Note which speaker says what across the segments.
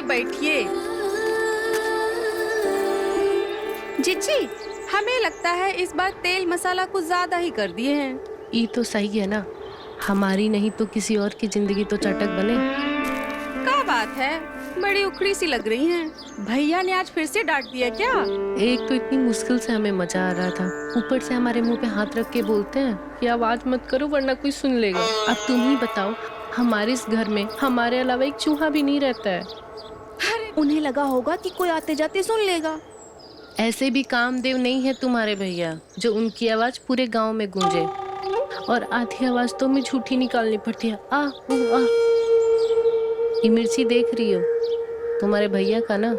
Speaker 1: बैठिए। जीजी, हमें लगता है इस बार तेल मसाला कुछ ज्यादा ही कर दिए हैं।
Speaker 2: ये तो सही है ना, हमारी नहीं तो किसी और की जिंदगी तो चटक बने।
Speaker 1: क्या बात है, बड़ी उखड़ी सी लग रही हैं। भैया ने आज फिर से डांट दिया क्या?
Speaker 2: एक तो इतनी मुश्किल से हमें मजा आ रहा था, ऊपर से हमारे मुंह पे हाथ रख के बोलते हैं कि आवाज मत करो वरना कोई सुन लेगा। अब तुम ही बताओ, हमारे इस घर में हमारे अलावा एक चूहा भी नहीं रहता है।
Speaker 1: अरे उन्हें लगा होगा कि कोई आते जाते सुन लेगा।
Speaker 2: ऐसे भी कामदेव नहीं है तुम्हारे भैया जो उनकी आवाज पूरे गांव में गूंजे, और आधी आवाज तो हमें झूठी निकालनी पड़ती है। आ ये मिर्ची देख रही हो, तुम्हारे भैया का ना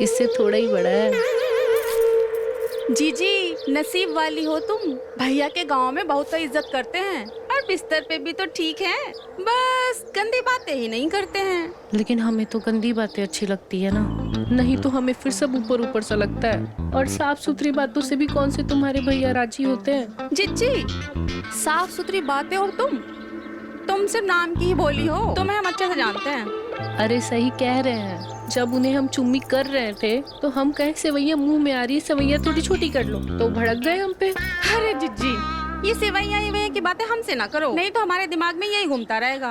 Speaker 2: इससे थोड़ा ही बड़ा है।
Speaker 1: जीजी, नसीब वाली हो तुम, भैया के गांव में बहुत तो इज्जत करते हैं और बिस्तर पे भी तो ठीक है, बस गंदी बातें ही नहीं करते हैं।
Speaker 2: लेकिन हमें तो गंदी बातें अच्छी लगती है ना, नहीं तो हमें फिर सब ऊपर ऊपर सा लगता है, और साफ सुथरी बातों से भी कौन से तुम्हारे भैया राजी होते हैं।
Speaker 1: जीजी, साफ सुथरी बातें और तुम सिर्फ नाम की ही बोली हो, तुम्हें हम अच्छे से जानते हैं।
Speaker 2: अरे सही कह रहे हैं, जब उन्हें हम चुम्मी कर रहे थे तो हम कहे सेवैया मुंह में आ रही है, सेवैया थोड़ी छोटी कर लो, तो भड़क गए हम पे।
Speaker 1: अरे जीजी, ये सेवैया की बातें हमसे ना करो, नहीं तो हमारे दिमाग में यही घूमता रहेगा।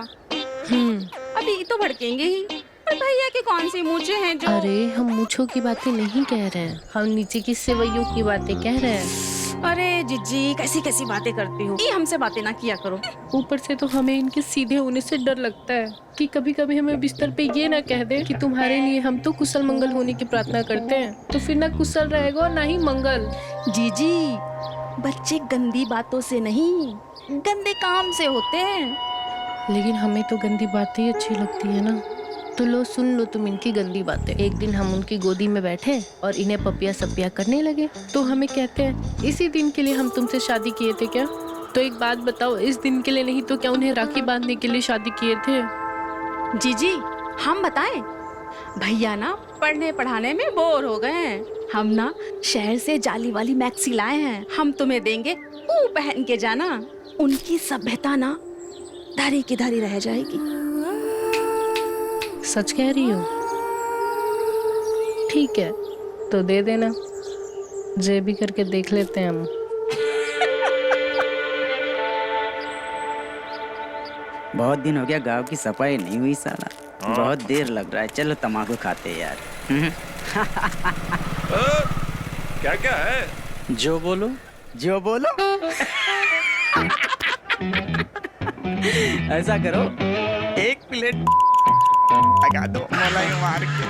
Speaker 1: अभी तो भड़केंगे ही, और भैया के कौन सी मूछें हैं जो।
Speaker 2: अरे हम मूछों की बातें नहीं कह रहे हैं, हम नीचे की सेवैयों की बातें कह रहे हैं।
Speaker 1: अरे जीजी, कैसी कैसी बातें करती हो, ये हमसे बातें ना किया करो।
Speaker 2: ऊपर से तो हमें इनके सीधे होने से डर लगता है कि कभी कभी हमें बिस्तर पे ये ना कह दे कि तुम्हारे लिए हम तो कुशल मंगल होने की प्रार्थना करते हैं, तो फिर ना कुशल रहेगा और ना ही मंगल।
Speaker 1: जीजी, बच्चे गंदी बातों से नहीं, गंदे काम से होते हैं।
Speaker 2: लेकिन हमें तो गंदी बातें ही अच्छी लगती है ना, तो लो सुन लो तुम इनकी गंदी बातें। एक दिन हम उनकी गोदी में बैठे और इन्हें पपिया सपिया करने लगे, तो हमें कहते हैं इसी दिन के लिए हम तुमसे शादी किए थे क्या? तो एक बात बताओ, इस दिन के लिए नहीं तो क्या उन्हें राखी बांधने के लिए शादी किए थे?
Speaker 1: जीजी, हम बताएं, भैया ना पढ़ने पढ़ाने में बोर हो गए हैं, हम ना शहर से जाली वाली मैक्सी लाए हैं, हम तुम्हें देंगे, वो पहन के जाना, उनकी सभ्यता ना धरी की धरी रह जाएगी।
Speaker 2: सच कह रही हो? ठीक है, तो दे देना, जे भी करके देख लेते हैं हम।
Speaker 3: बहुत दिन हो गया गांव की सफाई नहीं हुई साला, बहुत देर लग रहा है, चलो तम्बाकू खाते हैं यार।
Speaker 4: क्या क्या है?
Speaker 3: जो बोलो। ऐसा करो, एक प्लेट लगा दो, मलाई मार के।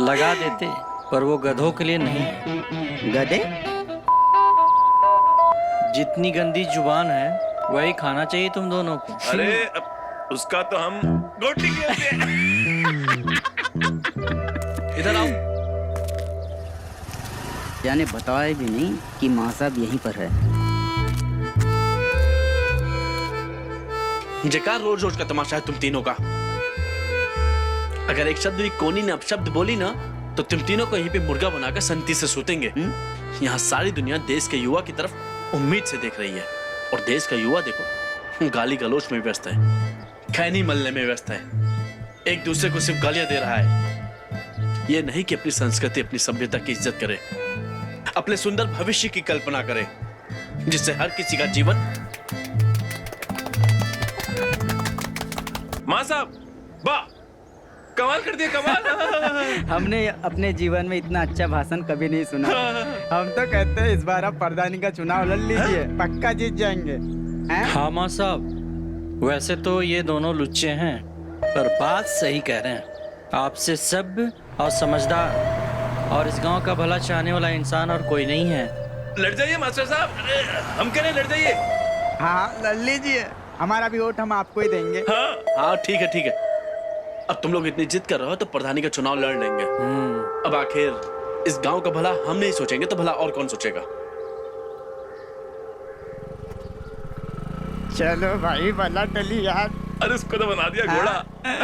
Speaker 5: लगा देते, पर वो गधों के लिए नहीं है।
Speaker 3: गधे?
Speaker 5: जितनी गंदी जुबान है वही खाना चाहिए तुम दोनों को।
Speaker 4: अरे उसका तो हम गोटी कहते हैं। इधर आओ।
Speaker 3: जाने बताया भी नहीं कि माँ साहब यहीं पर है।
Speaker 4: जकार रोज रोज का तमाशा है तुम तीनों का। अगर एक शब्द भी कोनी ने अपशब्द बोली ना, तो तुम तीनों को यहीं पे मुर्गा बनाकर संती से सूतेंगे। यहाँ सारी दुनिया देश के युवा की तरफ उम्मीद से देख रही है, और देश का युवा देखो गाली गलोच में व्यस्त है, खैनी मलने में व्यस्त है, एक दूसरे को सिर्फ गालियां दे रहा है। ये नहीं कि अपनी संस्कृति अपनी सभ्यता की इज्जत करे, अपने सुंदर भविष्य की कल्पना करे, जिससे हर किसी का जीवन। मां साहब, वाह, कमाल कर दिया, कमाल।
Speaker 3: हमने अपने जीवन में इतना अच्छा भाषण कभी नहीं सुना। हम तो कहते हैं इस बार आप प्रधानी का चुनाव लड़ लीजिए, पक्का जीत जाएंगे।
Speaker 5: हाँ माँ साहब, वैसे तो ये दोनों लुच्चे हैं, पर बात सही कह रहे हैं। आपसे सभ्य और समझदार और इस गांव का भला चाहने वाला इंसान और कोई नहीं है।
Speaker 4: लड़ जाइए मास्टर साहब, हम कह रहे हैं लड़ जाइए।
Speaker 3: हाँ लड़ लीजिए, हमारा भी वोट हम आपको ही देंगे।
Speaker 4: हाँ ठीक है ठीक है। अब तुम लोग इतनी जिद कर रहे हो तो प्रधानी का चुनाव लड़ लेंगे। अब आखिर इस गांव का भला हम नहीं सोचेंगे तो भला और कौन सोचेगा?
Speaker 3: चलो भाई, भला टली यार।
Speaker 4: अरे उसको तो बना दिया घोड़ा,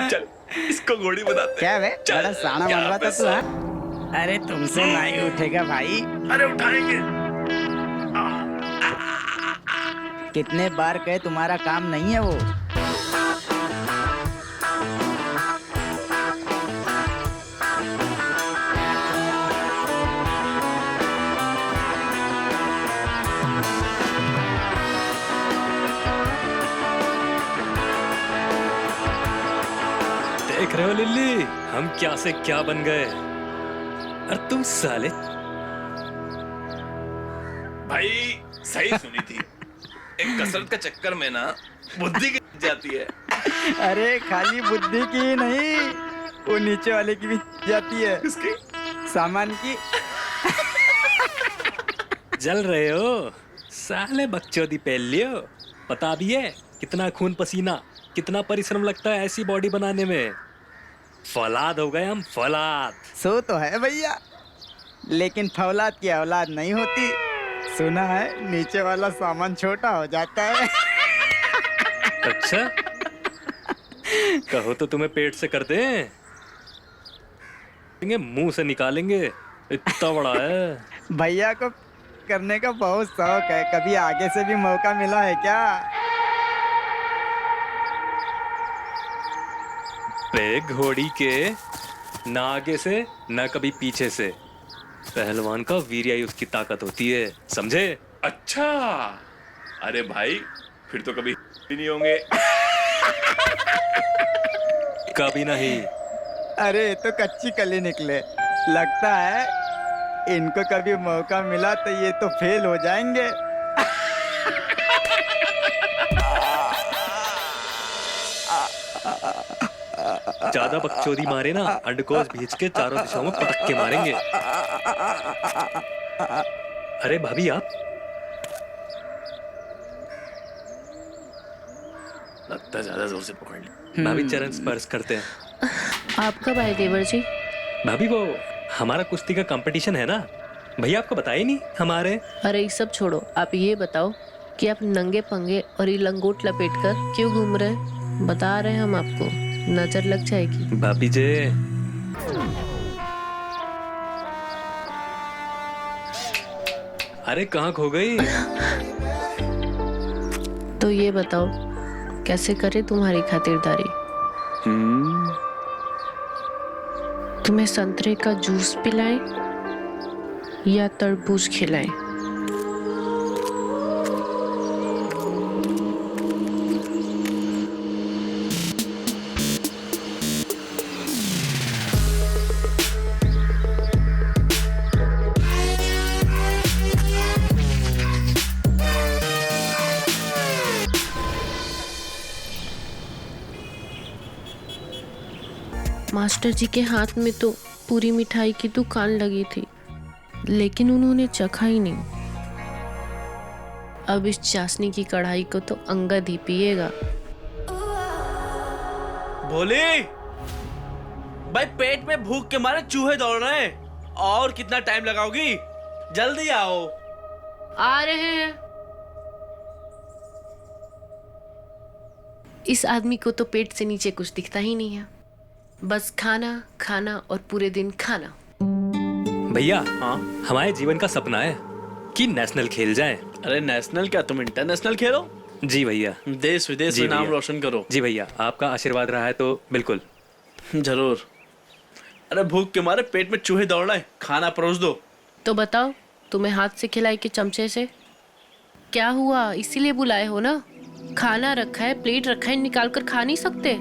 Speaker 4: चल इसको घोड़ी बनाते।
Speaker 3: क्या वे, बड़ा साना बन रहा था तू? हाँ? अरे तुमसे नहीं उठेगा भाई।
Speaker 4: अरे उठाएंगे।
Speaker 3: कितने बार कहे तुम्हारा काम नहीं है वो।
Speaker 6: देख रहे हो लिल्ली, हम क्या से क्या बन गए। और तुम साले
Speaker 7: भाई सही सुनी थी। एक कसरत का चक्कर में ना बुद्धि गिर जाती है।
Speaker 3: अरे खाली बुद्धि की ही नहीं, वो नीचे वाले की भी जाती है।
Speaker 7: किसकी?
Speaker 3: सामान की।
Speaker 6: जल रहे हो साले बकचोदी पहन लियो। पता भी है कितना खून पसीना, कितना परिश्रम लगता है ऐसी बॉडी बनाने में। फौलाद हो गए हम, फौलाद।
Speaker 3: सो तो है भैया, लेकिन फौलाद की औलाद नहीं होती। सुना है नीचे वाला सामान छोटा हो जाता है।
Speaker 6: अच्छा, कहो तो तुम्हें पेट से कर दें, मुंह से निकालेंगे, इतना बड़ा है।
Speaker 3: भैया को करने का बहुत शौक है, कभी आगे से भी मौका मिला है क्या?
Speaker 6: पे घोड़ी के ना आगे से ना कभी पीछे से। पहलवान का वीर्य ही उसकी ताकत होती है, समझे?
Speaker 7: अच्छा, अरे भाई फिर तो कभी भी नहीं होंगे।
Speaker 6: कभी नहीं।
Speaker 3: अरे ये तो कच्ची कली निकले। लगता है इनको कभी मौका मिला तो ये तो फेल हो जाएंगे।
Speaker 6: ज्यादा बकचोदी मारे ना, अंडकोश भींच के चारों दिशाओं में पटक के मारेंगे। अरे भाभी आप,
Speaker 4: लगता है ज्यादा जोर से पकड़ ली।
Speaker 6: भाभी चरण स्पर्श करते हैं।
Speaker 2: आप कब आए देवर जी?
Speaker 6: भाभी वो हमारा कुश्ती का कंपटीशन है ना, भैया आपको बताया ही नहीं हमारे।
Speaker 2: अरे ये सब छोड़ो, आप ये बताओ कि आप नंगे पंगे और ये लंगोट लपेट कर क्यों घूम रहे हैं? बता रहे हैं हम आपको, नजर लग जाएगी।
Speaker 6: भाभी जे, अरे कहाँ खो गई?
Speaker 2: तो ये बताओ कैसे करे तुम्हारी खातिरदारी? तुम्हें संतरे का जूस पिलाएं या तरबूज खिलाएं? मास्टर जी के हाथ में तो पूरी मिठाई की दुकान लगी थी, लेकिन उन्होंने चखा ही नहीं। अब इस चाशनी की कढ़ाई को तो अंगद ही पिएगा।
Speaker 4: भोली, भाई पेट में भूख के मारे चूहे दौड़ रहे हैं। और कितना टाइम लगाओगी? जल्दी आओ।
Speaker 2: आ रहे हैं। इस आदमी को तो पेट से नीचे कुछ दिखता ही नहीं है, बस खाना खाना और पूरे दिन खाना।
Speaker 6: भैया हाँ, हमारे जीवन का सपना है कि नेशनल खेल जाए।
Speaker 4: अरे नेशनल क्या, तुम इंटरनेशनल खेलो।
Speaker 6: जी भैया,
Speaker 4: देश विदेश
Speaker 6: जी
Speaker 4: में नाम
Speaker 6: भैया।
Speaker 4: रोशन करो।
Speaker 6: जी भैया, आपका आशीर्वाद रहा है तो बिल्कुल।
Speaker 4: जरूर। अरे भूख के मारे पेट में चूहे दौड़ रहे हैं, खाना परोस दो।
Speaker 2: तो बताओ, तुम्हें हाथ से खिलाई कि चमचे से? क्या हुआ, इसीलिए बुलाए हो ना? खाना रखा है, प्लेट रखा है, निकाल कर खा नहीं सकते?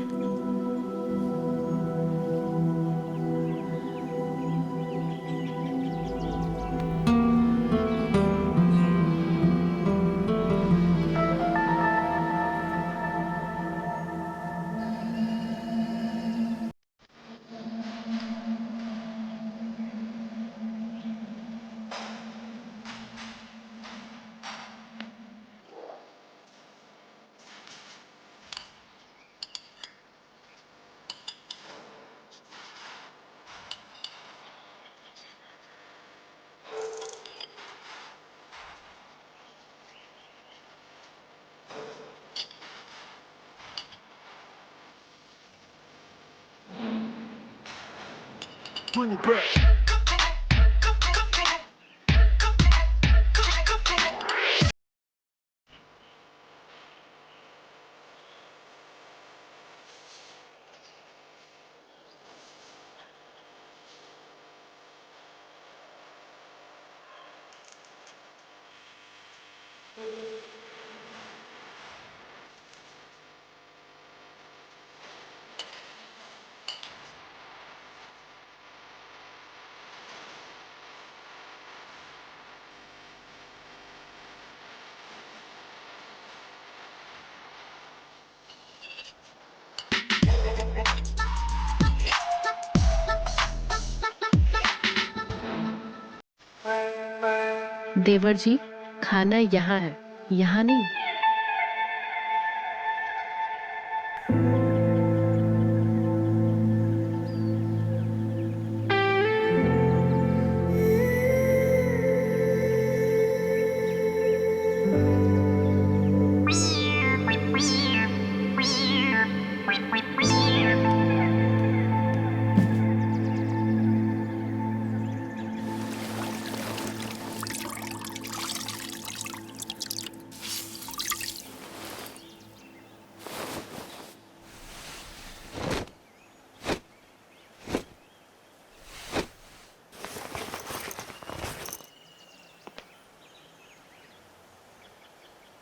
Speaker 2: देवर जी, खाना यहाँ है, यहाँ नहीं।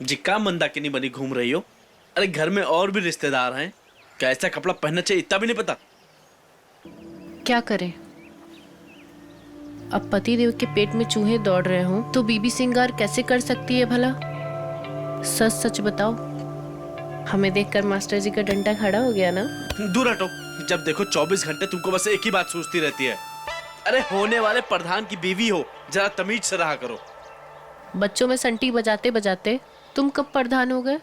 Speaker 4: जी का मंदाकिनी बनी घूम रही हो? अरे घर में और भी रिश्तेदार हैं, क्या ऐसा कपड़ा पहनना चाहिए इतना भी नहीं पता?
Speaker 2: क्या करें, अब पति देव के पेट में चूहे दौड़ रहे हों तो बीबी सिंगार कैसे कर सकती है भला? सच सच बताओ, हमें देखकर मास्टर जी का डंडा खड़ा हो गया ना?
Speaker 4: दूर हटो, जब देखो 24 घंटे तुमको बस एक ही बात सोचती रहती है। अरे होने वाले प्रधान की बीवी हो, जरा तमीज से रहा करो।
Speaker 2: बच्चों में संटी बजाते बजाते तुम कब प्रधान हो गए?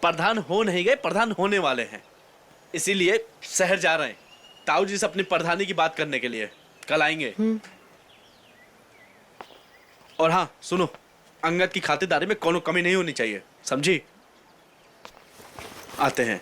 Speaker 4: प्रधान हो नहीं गए, प्रधान होने वाले हैं, इसीलिए शहर जा रहे हैं ताऊ जी से अपनी प्रधानी की बात करने के लिए। कल आएंगे। और हाँ सुनो, अंगद की खातिरदारी में कोनो कमी नहीं होनी चाहिए, समझी? आते हैं।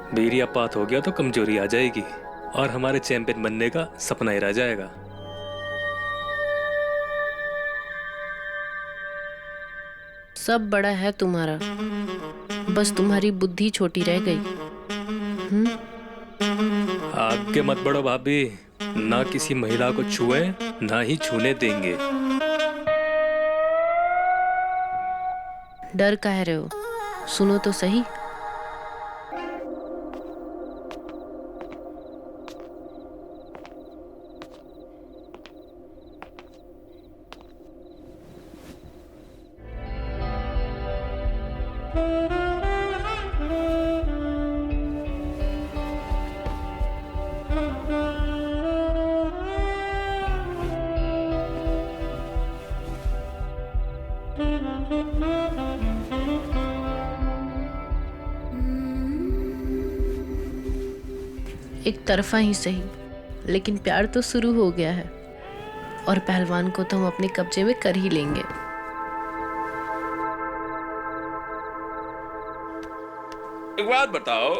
Speaker 6: वीर्यपात हो गया तो कमजोरी आ जाएगी और हमारे चैंपियन बनने का सपना ही रह जाएगा।
Speaker 2: सब बड़ा है तुम्हारा, बस तुम्हारी बुद्धि छोटी रह गई।
Speaker 6: आगे मत बढ़ो भाभी, ना किसी महिला को छुए ना ही छूने देंगे।
Speaker 2: डर कह रहे हो? सुनो तो सही। एक तरफा ही सही, लेकिन प्यार तो शुरू हो गया है और पहलवान को तो हम अपने कब्जे में कर ही लेंगे।
Speaker 7: एक बात बताओ,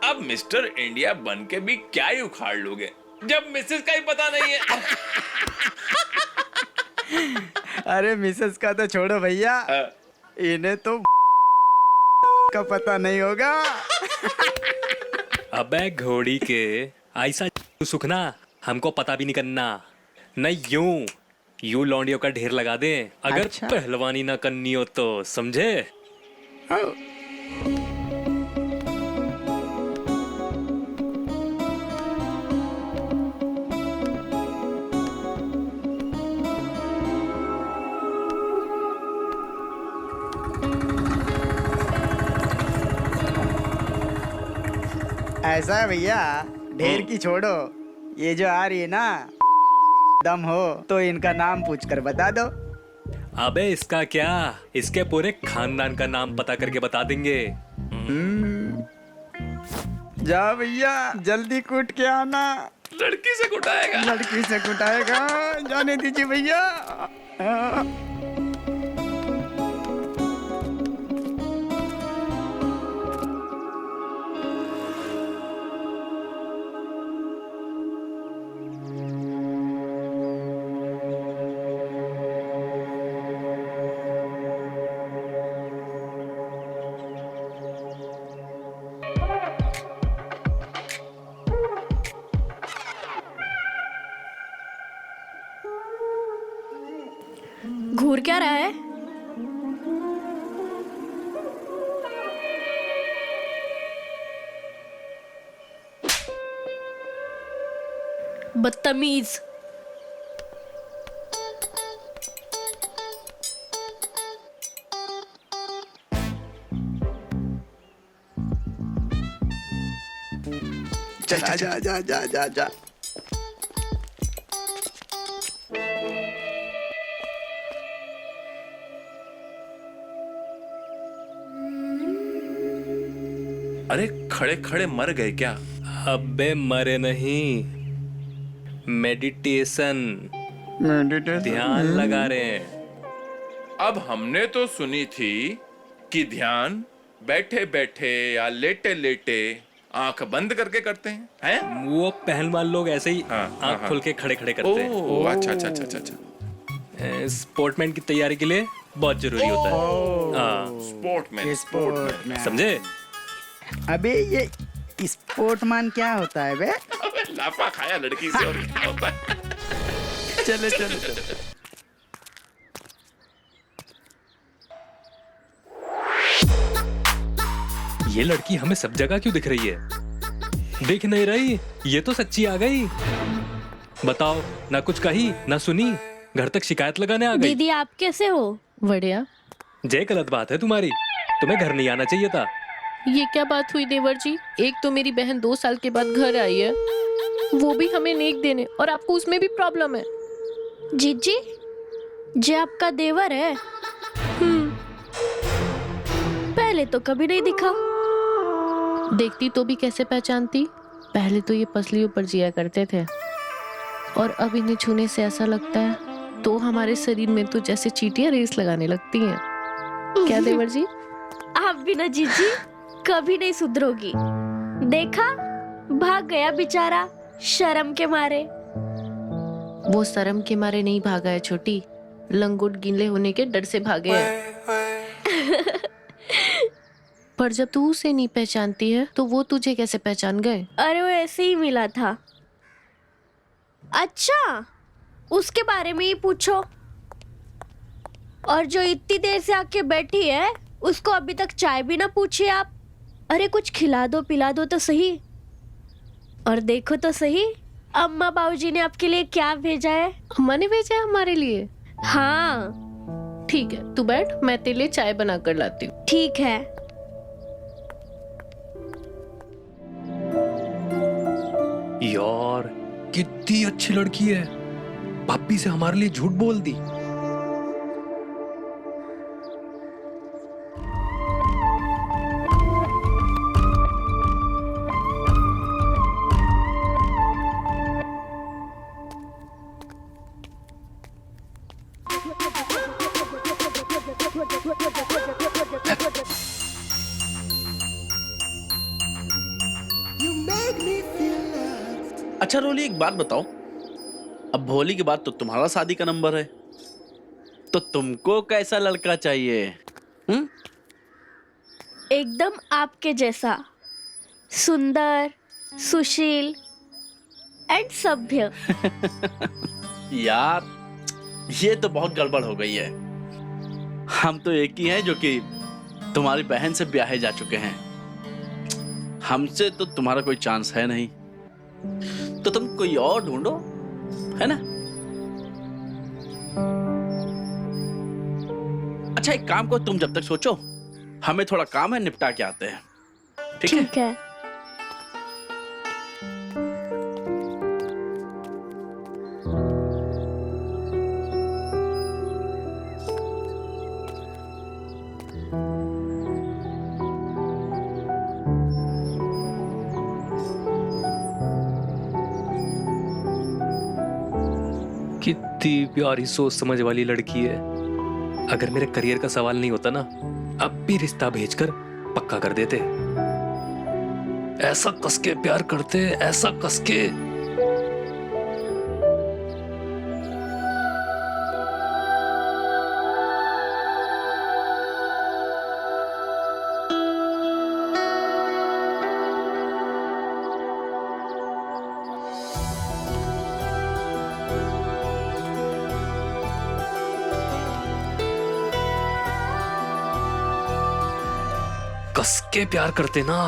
Speaker 7: अब मिस्टर इंडिया बन के भी क्या ही उखाड़ लोगे जब मिसेस का ही पता नहीं है?
Speaker 3: अरे मिसेस का तो छोड़ो भैया, इन्हें तो का पता नहीं होगा।
Speaker 6: अबे घोड़ी के, ऐसा सुखना हमको पता भी नहीं करना, नहीं यूं लौंडियों का ढेर लगा दे अगर
Speaker 3: अच्छा।
Speaker 6: पहलवानी ना करनी हो तो, समझे?
Speaker 3: ऐसा है भैया, ढेर की छोड़ो, ये जो आ रही है ना, दम हो तो इनका नाम पूछकर बता दो।
Speaker 6: अबे इसका क्या, इसके पूरे खानदान का नाम पता करके बता देंगे।
Speaker 3: जाओ भैया, जल्दी कूट के आना।
Speaker 7: लड़की से कुटाएगा।
Speaker 3: लड़की से कुटाएगा, जाने दीजिए भैया।
Speaker 8: क्या रहा है? बदतमीज।
Speaker 3: जा जा जा जा जा जा।
Speaker 7: अरे खड़े खड़े मर गए क्या?
Speaker 6: अबे मरे नहीं, मेडिटेशन, ध्यान लगा रहे हैं।
Speaker 7: अब हमने तो सुनी थी कि ध्यान बैठे बैठे या लेटे लेटे आंख बंद करके करते हैं, हैं?
Speaker 6: वो पहलवान लोग ऐसे ही
Speaker 7: हाँ,
Speaker 6: आंख
Speaker 7: हाँ,
Speaker 6: खोल के खड़े खड़े करते हैं।
Speaker 7: ओह अच्छा अच्छा अच्छा अच्छा अच्छा।
Speaker 6: स्पोर्टमैन की तैयारी के लिए बहुत जरूरी होता है। हाँ,
Speaker 7: स्पोर्टमैन
Speaker 6: समझे?
Speaker 3: अबे ये स्पोर्टमैन क्या होता है बे?
Speaker 7: लाफा खाया लड़की से और क्या होता है?
Speaker 3: चलो चलो चलो।
Speaker 6: ये लड़की हमें सब जगह क्यों दिख रही है? दिख नहीं रही? ये तो सच्ची आ गई। बताओ, ना कुछ कही ना सुनी, घर तक शिकायत लगाने आ गई।
Speaker 8: दीदी आप कैसे हो?
Speaker 2: बढ़िया।
Speaker 6: जय, गलत बात है तुम्हारी, तुम्हें घर नहीं आना चाहिए था।
Speaker 2: ये क्या बात हुई देवर जी? एक तो मेरी बहन 2 साल के बाद घर आई है, वो भी हमें नेक देने, और आपको उसमें भी प्रॉब्लम है।
Speaker 8: जीजी, जे आपका देवर है? पहले तो कभी नहीं दिखा।
Speaker 2: देखती तो भी कैसे पहचानती? पहले तो ये पसलियों पर जिया करते थे, और अब इन्हें छूने से ऐसा लगता है तो हमारे शरीर में तो जैसे चींटियां रेस लगाने लगती हैं। क्या देवर जी?
Speaker 8: आप भी ना जीजी कभी नहीं सुधरोगी। देखा, भाग गया बेचारा शर्म के मारे।
Speaker 2: वो शर्म के मारे नहीं भागा है छोटी, लंगोट गीले होने के डर से भागे हैं। पर जब तू उसे नहीं पहचानती है तो वो तुझे कैसे पहचान गए?
Speaker 8: अरे वो ऐसे ही मिला था। अच्छा, उसके बारे में ही पूछो। और जो इतनी देर से आके बैठी है उसको अभी तक चाय भी ना पूछी आप। अरे कुछ खिला दो पिला दो तो सही। और देखो तो सही, अम्मा बाबूजी ने आपके लिए क्या भेजा है।
Speaker 2: अम्मा ने भेजा है हमारे लिए?
Speaker 8: हाँ
Speaker 2: ठीक है, तू बैठ, मैं तेरे लिए चाय बना कर लाती हूँ।
Speaker 8: ठीक है।
Speaker 6: यार, कितनी अच्छी लड़की है, पापी से हमारे लिए झूठ बोल दी।
Speaker 4: अच्छा रोली, एक बात बताओ, अब भोली के बाद तो तुम्हारा शादी का नंबर है, तो तुमको कैसा लड़का चाहिए?
Speaker 8: एकदम आपके जैसा, सुंदर, सुशील एंड सभ्य।
Speaker 4: यार, ये तो बहुत गड़बड़ हो गई है। हम तो एक ही हैं जो कि तुम्हारी बहन से ब्याहे जा चुके हैं। हमसे तो तुम्हारा कोई चांस है नहीं, तो तुम कोई और ढूंढो, है ना? अच्छा, एक काम करो, तुम जब तक सोचो, हमें थोड़ा काम है, निपटा के आते हैं। ठीक है?
Speaker 8: ठीक है।
Speaker 6: कितनी प्यारी सोच समझ वाली लड़की है। अगर मेरे करियर का सवाल नहीं होता ना, अब भी रिश्ता भेजकर पक्का कर देते। ऐसा कसके प्यार करते, ऐसा कसके। कस के प्यार करते ना।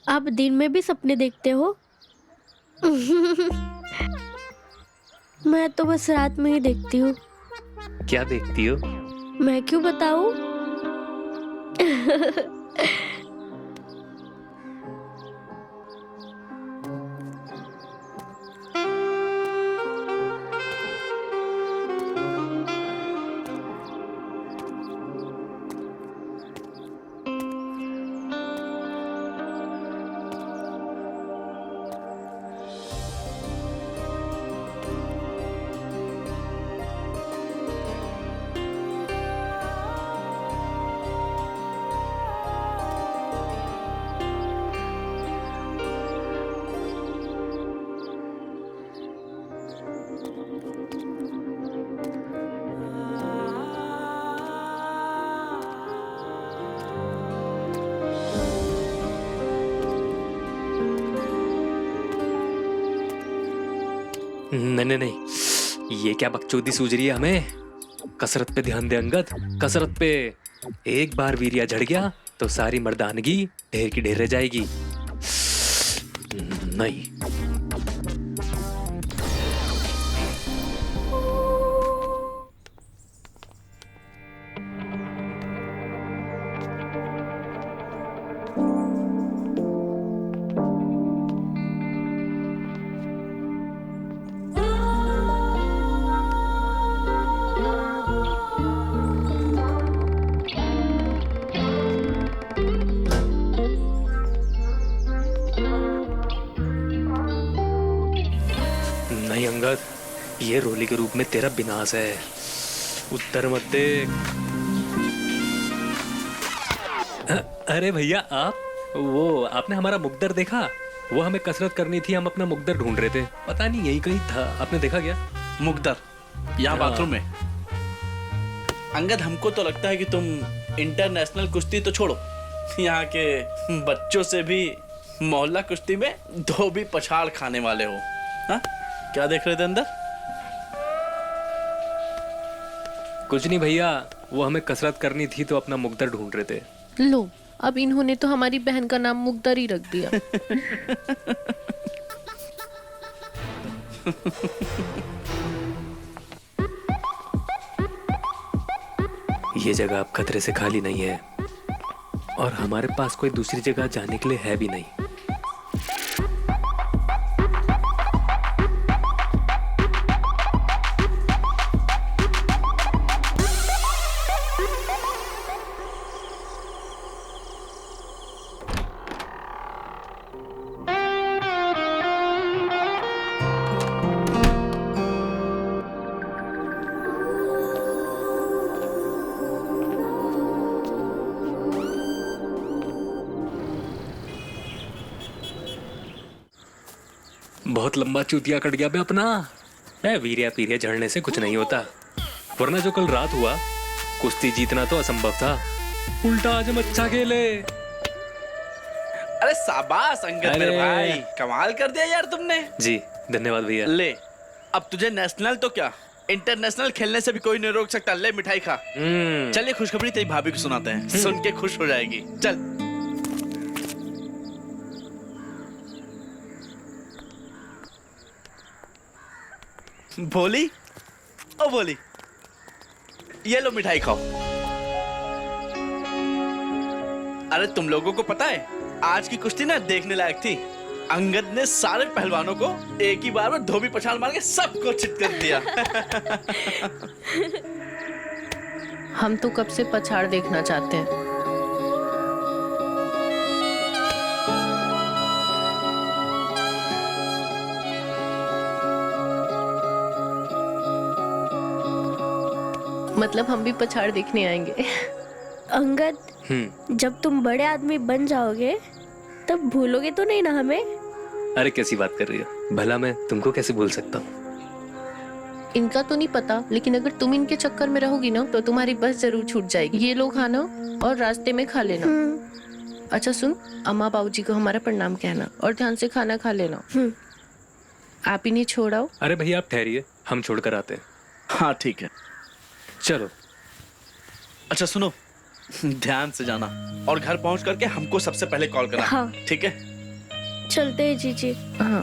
Speaker 8: आप दिन में भी सपने देखते हो? मैं तो बस रात में ही देखती हूँ।
Speaker 6: क्या देखती हो?
Speaker 8: मैं क्यों बताऊँ?
Speaker 6: नहीं नहीं, ये क्या बकचोदी सूझ रही है हमें। कसरत पे ध्यान दे अंगद, कसरत पे। एक बार वीर्या झड़ गया तो सारी मर्दानगी ढेर की ढेर रह जाएगी। नहीं। नहीं अंगद, ये रोली के रूप में तेरा विनाश है। उत्तर मत देख। अरे भैया आप, वो आपने हमारा मुकद्दर देखा? वो हमें कसरत करनी थी, हम अपना मुकद्दर ढूंढ रहे थे। पता नहीं यही कहीं था, आपने देखा क्या?
Speaker 4: मुकद्दर यहाँ
Speaker 6: हाँ।
Speaker 4: बाथरूम में। अंगद हमको तो लगता है कि तुम इंटरनेशनल कुश्ती तो छोड़ो, यहाँ के बच्चों से भी मोहल्ला कुश्ती में धोबी पछाड़ खाने वाले हो। हाँ, क्या देख रहे थे अंदर?
Speaker 6: कुछ नहीं भैया, वो हमें कसरत करनी थी तो अपना मुकद्दर ढूंढ रहे थे।
Speaker 2: लो, अब इन्होंने तो हमारी बहन का नाम मुकद्दर ही रख दिया।
Speaker 6: ये जगह अब खतरे से खाली नहीं है और हमारे पास कोई दूसरी जगह जाने के लिए है भी नहीं। बहुत लंबा चूतिया कट गया बे अपना। वीर्या पीरिया झड़ने से कुछ नहीं होता, वरना जो कल रात हुआ, कुश्ती जीतना तो असंभव था, उल्टा आज हम अच्छा खेले।
Speaker 4: अरे शाबाश अंगद मेरे भाई, कमाल कर दिया यार तुमने।
Speaker 6: जी धन्यवाद भैया।
Speaker 4: ले, अब तुझे नेशनल तो क्या इंटरनेशनल खेलने से भी कोई नहीं रोक सकता। ले मिठाई खा। चलिए खुशखबरी तेरी भाभी को सुनाते हैं, सुन के खुश हो जाएगी। चल। बोली, ओ बोली, ये लो मिठाई खाओ। अरे तुम लोगों को पता है, आज की कुश्ती ना देखने लायक थी। अंगद ने सारे पहलवानों को एक ही बार में धोबी पछाड़ मार के सबको चित कर दिया।
Speaker 2: हम तो कब से पछाड़ देखना चाहते हैं। मतलब हम भी पछाड़ देखने आएंगे।
Speaker 8: अंगद, जब तुम बड़े आदमी बन जाओगे तब भूलोगे तो नहीं ना हमें?
Speaker 6: अरे कैसी बात कर रही हो, भला मैं तुमको कैसे भूल सकता हूँ।
Speaker 2: इनका तो नहीं पता, लेकिन अगर तुम इनके चक्कर में रहोगी ना तो तुम्हारी बस जरूर छूट जाएगी। ये लो खाना और रास्ते में खा लेना। अच्छा सुन, अम्मा बाबूजी को हमारा प्रणाम कहना और ध्यान से खाना खा लेना। आप इन्हें छोड़ाओ।
Speaker 6: अरे भैया आप ठहरिए, हम छोड़ कर आते हैं।
Speaker 4: हाँ ठीक है,
Speaker 6: चलो।
Speaker 4: अच्छा सुनो, ध्यान से जाना और घर पहुंच करके हमको सबसे पहले कॉल करना।
Speaker 8: हाँ।
Speaker 4: ठीक है?
Speaker 8: चलते हैं जीजी।
Speaker 2: हाँ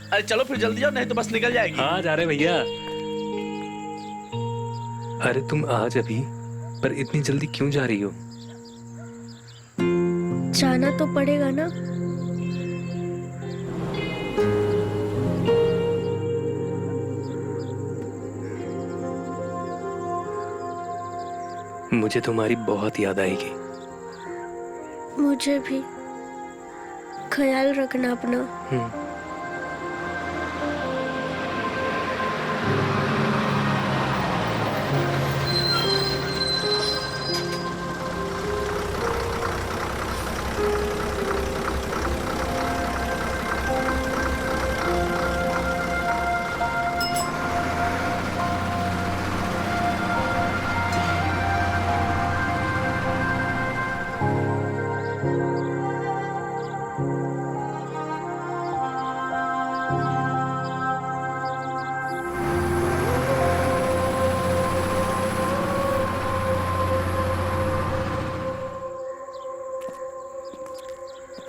Speaker 4: अरे चलो फिर जल्दी जाओ, नहीं तो बस निकल जाएगी।
Speaker 6: हाँ जा रहे भैया। अरे तुम आज अभी पर इतनी जल्दी क्यों जा रही हो?
Speaker 8: जाना तो पड़ेगा ना।
Speaker 6: मुझे तुम्हारी बहुत याद आएगी।
Speaker 8: मुझे भी। ख्याल रखना अपना।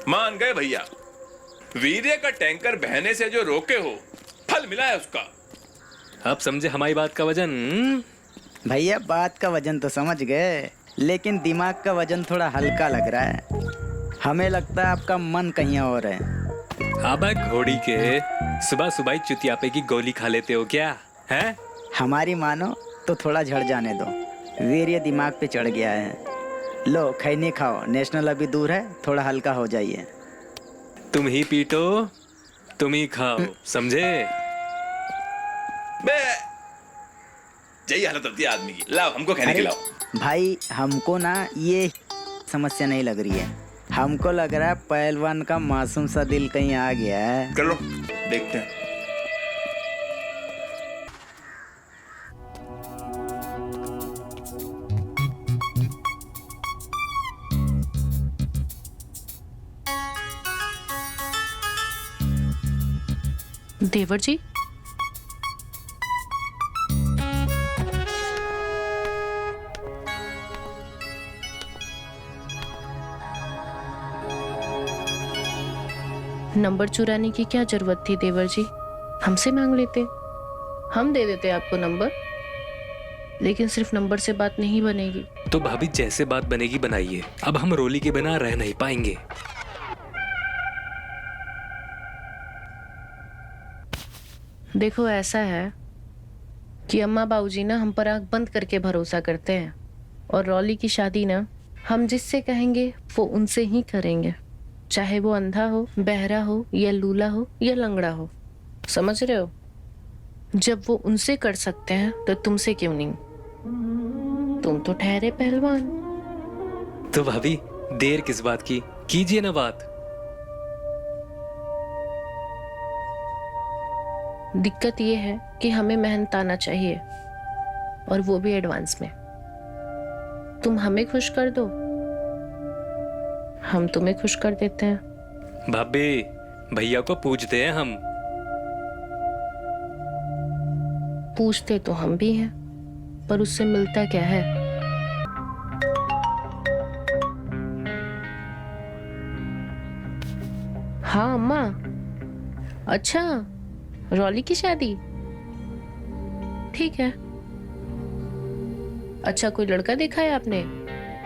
Speaker 7: मान गए भैया, वीर्य का टैंकर बहने से जो रोके हो, फल मिला है उसका।
Speaker 6: अब समझे हमारी बात का वजन?
Speaker 3: भैया बात का वजन तो समझ गए, लेकिन दिमाग का वजन थोड़ा हल्का लग रहा है। हमें लगता है आपका मन कहीं और है।
Speaker 6: अब घोड़ी के सुबह सुबह ही चुतियापे की गोली खा लेते हो क्या है?
Speaker 3: हमारी मानो तो थोड़ा झड़ जाने दो, वीर्य दिमाग पे चढ़ गया है। लो खैनी खाओ, नेशनल अभी दूर है, थोड़ा हल्का हो जाइए।
Speaker 6: तुम ही पीटो, तुम ही खाओ, समझे?
Speaker 7: बे यही हालत होती है आदमी की। लाओ हमको खैनी खिलाओ।
Speaker 3: भाई हमको ना ये समस्या नहीं लग रही है, हमको लग रहा है पहलवान का मासूम सा दिल कहीं आ गया है।
Speaker 7: कर लो, देखते हैं।
Speaker 2: देवर जी, नंबर चुराने की क्या जरूरत थी देवर जी? हमसे मांग लेते, हम दे देते आपको नंबर। लेकिन सिर्फ नंबर से बात नहीं बनेगी।
Speaker 6: तो भाभी जैसे बात बनेगी बनाइए, अब हम रोली के बिना रह नहीं पाएंगे।
Speaker 2: देखो ऐसा है कि अम्मा बाबूजी ना हम पर आंख बंद करके भरोसा करते हैं, और रॉली की शादी ना हम जिससे कहेंगे वो उनसे ही करेंगे, चाहे वो अंधा हो, बहरा हो, या लूला हो, या लंगड़ा हो। समझ रहे हो? जब वो उनसे कर सकते हैं तो तुमसे क्यों नहीं? तुम तो ठहरे पहलवान।
Speaker 6: तो भाभी देर किस बात की, कीजिए ना बात।
Speaker 2: दिक्कत ये है कि हमें मेहनत आना चाहिए, और वो भी एडवांस में। तुम हमें खुश कर दो, हम तुम्हें खुश कर देते हैं।
Speaker 6: भाभी भैया को पूछते हैं हम।
Speaker 2: पूछते तो हम भी हैं, पर उससे मिलता क्या है? हाँ अम्मा। अच्छा, रॉली की शादी? ठीक है। अच्छा कोई लड़का देखा है आपने?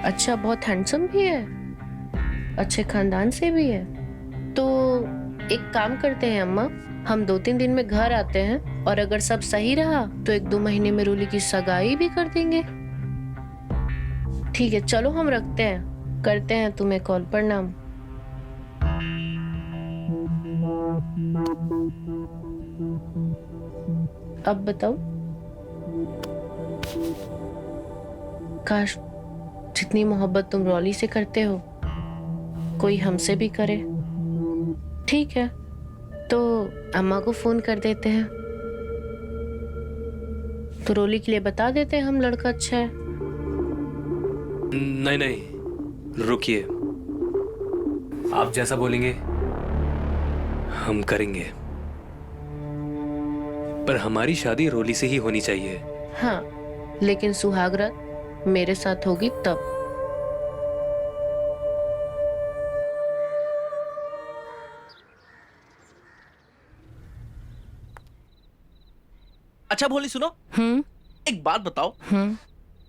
Speaker 2: अच्छा बहुत हैंडसम भी है, अच्छे खानदान से भी है, तो एक काम करते हैं अम्मा, हम 2-3 दिन में घर आते हैं और अगर सब सही रहा तो 1-2 महीने में रोली की सगाई भी कर देंगे। ठीक है, चलो हम रखते हैं, करते हैं तुम्हें कॉल। प्रणाम। अब बताओ, काश जितनी मोहब्बत तुम रॉली से करते हो कोई हमसे भी करे। ठीक है, तो अम्मा को फोन कर देते हैं, तो रोली के लिए बता देते हैं हम लड़का अच्छा है।
Speaker 6: नहीं नहीं, रुकिए, आप जैसा बोलेंगे हम करेंगे, पर हमारी शादी रोली से ही होनी चाहिए।
Speaker 2: हाँ, लेकिन सुहागरात मेरे साथ होगी तब।
Speaker 4: अच्छा भोली सुनो, एक बात बताओ,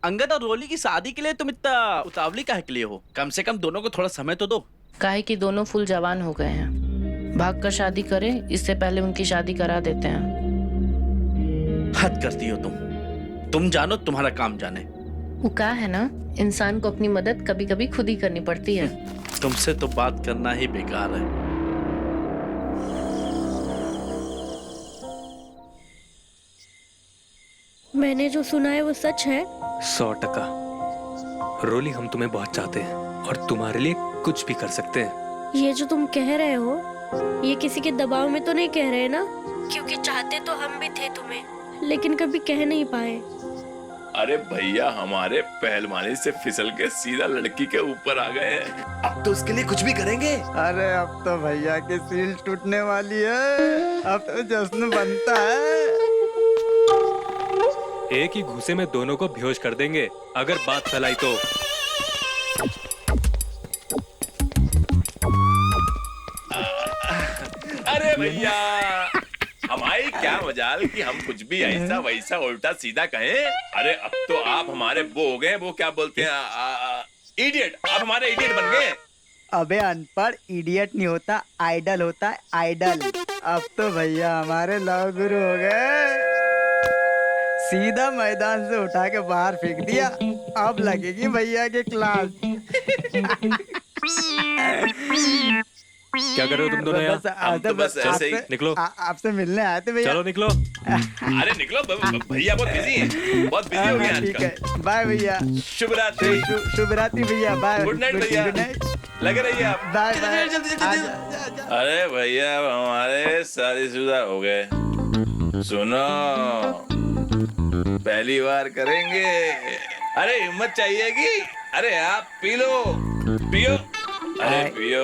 Speaker 4: अंगद और रोली की शादी के लिए तुम इतना उतावली काहे के लिए हो? कम से कम दोनों को थोड़ा समय तो दो।
Speaker 2: काहे कि दोनों फुल जवान हो गए हैं, भाग कर शादी करें इससे पहले उनकी शादी करा देते हैं।
Speaker 4: हद करती हो तुम जानो तुम्हारा काम जाने।
Speaker 2: वो कहा है ना, इंसान को अपनी मदद कभी कभी खुद ही करनी पड़ती है।
Speaker 4: तुमसे तो बात करना ही बेकार है।
Speaker 8: मैंने जो सुना है वो सच है?
Speaker 6: 100%। रोली, हम तुम्हें बहुत चाहते हैं और तुम्हारे लिए कुछ भी कर सकते हैं।
Speaker 8: ये जो तुम कह रहे हो, ये किसी के दबाव में तो नहीं कह रहे ना? क्योंकि चाहते तो हम भी थे तुम्हें, लेकिन कभी कह नहीं पाए।
Speaker 7: अरे भैया, हमारे पहलवानी से फिसल के सीधा लड़की के ऊपर आ गए हैं।
Speaker 4: अब तो उसके लिए कुछ भी करेंगे।
Speaker 3: अरे अब तो भैया की सील टूटने वाली है, अब तो जश्न बनता है।
Speaker 6: एक ही घूसे में दोनों को बेहोश कर देंगे अगर बात फैलाई तो।
Speaker 7: अरे भैया, हमारी क्या मजाल कि हम कुछ भी ऐसा वैसा उल्टा सीधा कहें। अरे अब तो आप हमारे वो हो गए, वो क्या बोलते हैं, इडियट। आप हमारे इडियट बन गए।
Speaker 3: अबे अनपढ़, इडियट नहीं होता, आइडल होता है, आइडल। अब तो भैया हमारे लव गुरु हो गए, सीधा मैदान से उठा के बाहर फेंक दिया। अब लगेगी भैया की क्लास।
Speaker 6: क्या कर रहे हो तुम दोनों यहाँ?
Speaker 7: हम तो बस ऐसे ही
Speaker 6: निकलो।
Speaker 3: आपसे मिलने आए थे भैया।
Speaker 6: चलो निकलो।
Speaker 7: अरे निकलो, भैया बहुत बिजी हैं, बहुत बिजी हो गए
Speaker 3: ठीक
Speaker 7: आजकल।
Speaker 3: है, बाय भैया।
Speaker 7: शुभ रात्रि।
Speaker 3: शुभ रात्रि भैया, बाय।
Speaker 7: गुड नाइट भैया।
Speaker 3: गुड नाइट,
Speaker 7: लगे रहिए आप।
Speaker 3: Bye bye.
Speaker 7: अरे भैया, हमारे शादीशुदा हो गए। सुनो, पहली बार करेंगे। अरे हिम्मत चाहिएगी। अरे आप पी लो, पियो। अरे पियो।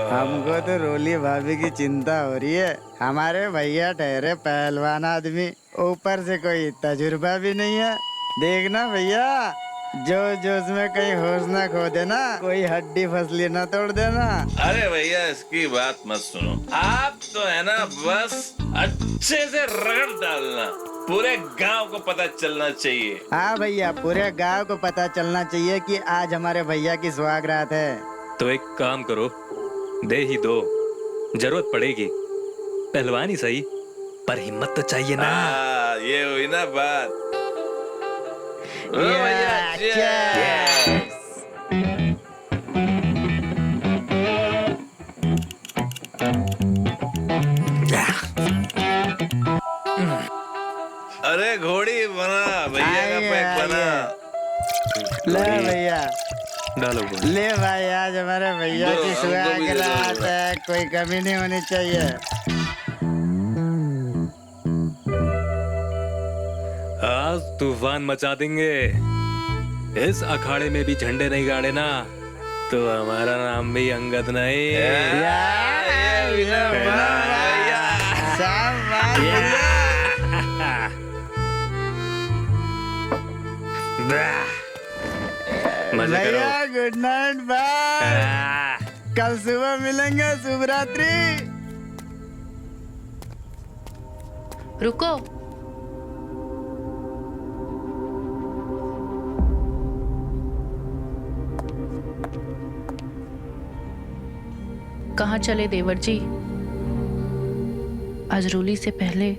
Speaker 3: हमको तो रोली भाभी की चिंता हो रही है। हमारे भैया ठहरे पहलवान आदमी, ऊपर से कोई तजुर्बा भी नहीं है। देखना भैया, जो उसमें कहीं होश ना खो देना, कोई हड्डी फसली ना तोड़ देना।
Speaker 7: अरे भैया, इसकी बात मत सुनो। आप तो है ना, बस अच्छे से रगड़ डालना, पूरे गांव को पता चलना चाहिए।
Speaker 3: हाँ भैया, पूरे गांव को पता चलना चाहिए कि आज हमारे भैया की सुहागरात है।
Speaker 6: तो एक काम करो, दे ही दो, जरूरत पड़ेगी। पहलवान ही सही, पर हिम्मत तो चाहिए ना।
Speaker 7: ये हुई ना बात। अरे घोड़ी बना, भैया का पैक बना।
Speaker 3: ले भैया,
Speaker 6: डालो।
Speaker 3: ले भाई, आज हमारे भैया की सुहागरात है, कोई कमी नहीं होनी चाहिए।
Speaker 6: आज तूफान मचा देंगे। इस अखाड़े में भी झंडे नहीं गाड़े ना, तो हमारा नाम भी अंगद नहीं। मजे करो।
Speaker 3: भैया गुड नाइट, बाय। कल सुबह मिलेंगे, शुभ रात्रि।
Speaker 2: रुको, कहाँ चले देवर जी? आज रोली से पहले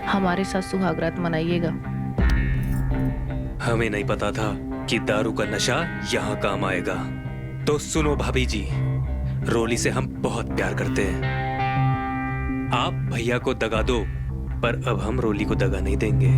Speaker 2: हमारे साथ सुहागरात मनाइएगा।
Speaker 6: हमें नहीं पता था कि दारू का नशा यहाँ काम आएगा। तो सुनो भाभी जी, रोली से हम बहुत प्यार करते हैं। आप भैया को दगा दो, पर अब हम रोली को दगा नहीं देंगे।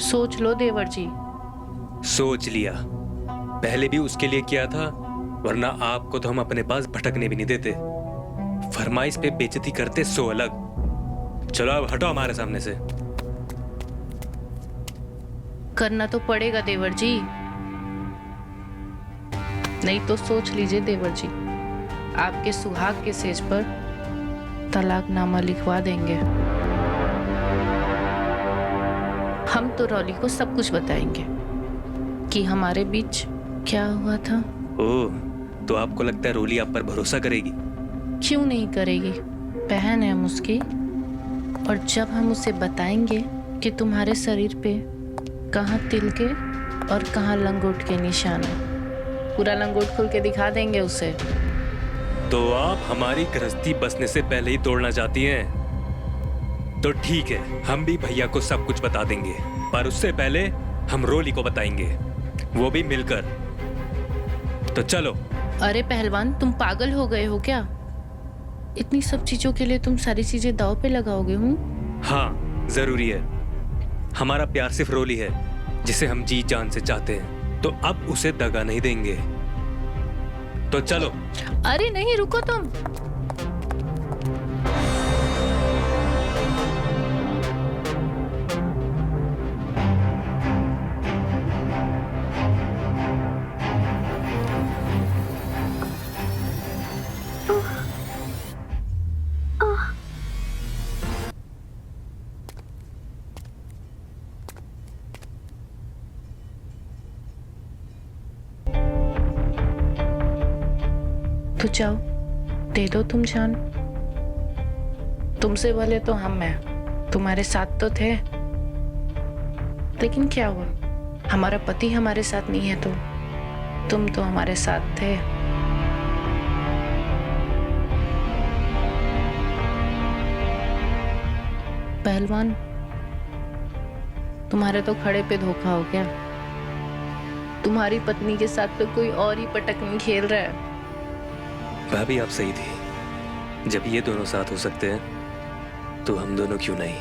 Speaker 2: सोच लो देवर जी।
Speaker 6: सोच लिया, पहले भी उसके लिए किया था, वरना आपको तो हम अपने पास भटकने भी नहीं देते। फरमाइश पे बेइज्जती करते सो अलग। चलो अब हटो हमारे सामने से।
Speaker 2: करना तो पड़ेगा देवर जी, नहीं तो सोच लीजिए देवर जी, आपके सुहाग के सेज पर तलाकनामा लिखवा देंगे। हम तो रॉली को सब कुछ बताएंगे कि हमारे बीच क्या हुआ था।
Speaker 6: ओह, तो आपको लगता है रोली आप पर भरोसा करेगी?
Speaker 2: क्यों नहीं करेगी, बहन है हम उसकी। और जब हम उसे बताएंगे कि तुम्हारे शरीर पे कहाँ तिल के और कहाँ लंगोट के निशान है, पूरा लंगोट खोल के दिखा देंगे उसे।
Speaker 6: तो आप हमारी गृहस्थी बसने से पहले ही तोड़ना चाहती हैं? तो ठीक है, हम भी भैया को सब कुछ बता देंगे, पर उससे पहले हम रोली को बताएंगे, वो भी मिलकर। तो चलो।
Speaker 2: अरे पहलवान, तुम पागल हो गए हो क्या? इतनी सब चीजों के लिए तुम सारी चीजें दांव पे लगाओगे?
Speaker 6: हाँ, जरूरी है। हमारा प्यार सिर्फ रोली है, जिसे हम जी जान से चाहते हैं, तो अब उसे दगा नहीं देंगे। तो चलो।
Speaker 2: अरे नहीं, रुको तुम। तो जाओ, दे दो तुम जान। तुमसे भले तो हम हैं, तुम्हारे साथ तो थे, लेकिन क्या हुआ, हमारा पति हमारे साथ नहीं है तो तुम तो हमारे साथ थे। पहलवान, तुम्हारे तो खड़े पे धोखा हो गया। तुम्हारी पत्नी के साथ तो कोई और ही पटकनी खेल रहा है।
Speaker 6: भाभी आप सही थी, जब ये दोनों साथ हो सकते हैं तो हम दोनों क्यों नहीं?